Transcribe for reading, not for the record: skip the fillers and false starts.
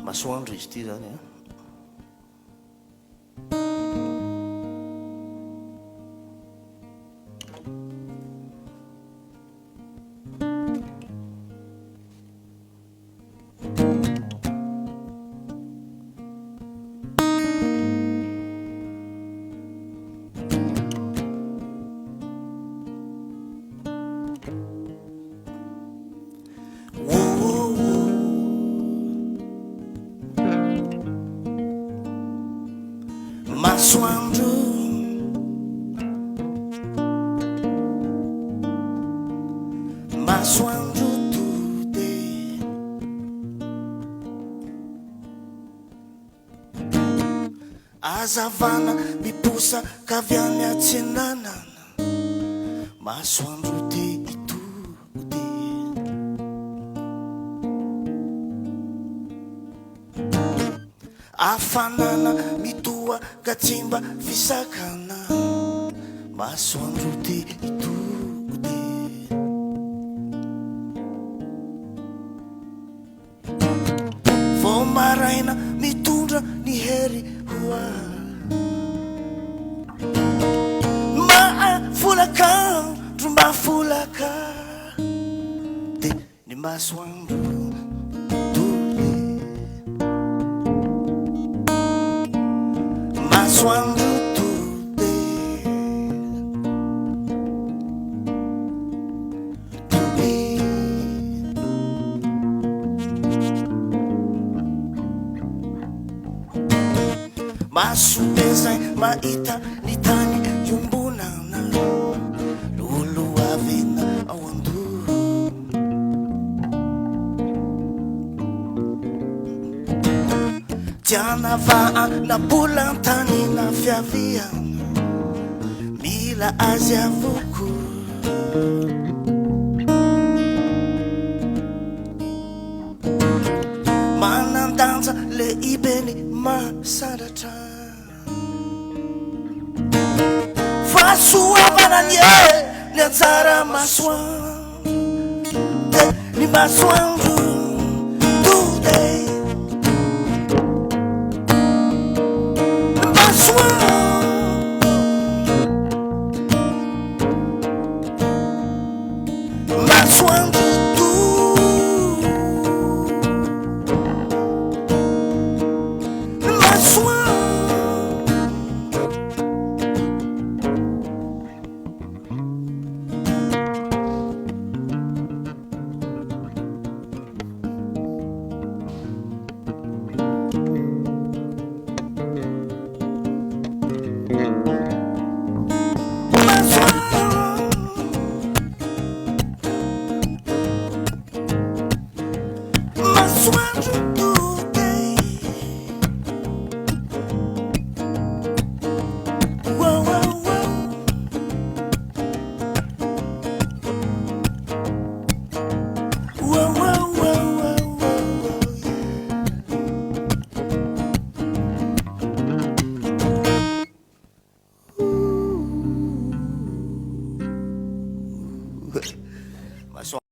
Masoandro izy ty zany a. Masoandro, Masoandro today. Azavana miposa kaviany atsinanana. Masoandro te itode. Afanana mitoa katsimba fisakana. Masoandro te itode. Vao maraina mitondra ny hery hoa. Mafolakandro mafolaka de ny masoandro tole. Masoandro tole tole. Masomezay mahita ny tany iombonana. Lolo avena ao andoro. Tiana vaa na bolantany na fiaviana. Mila azy avoko. Manandanja le ibeny masaratra. Fasoavana nye ny anjara masoandro de ny masoandro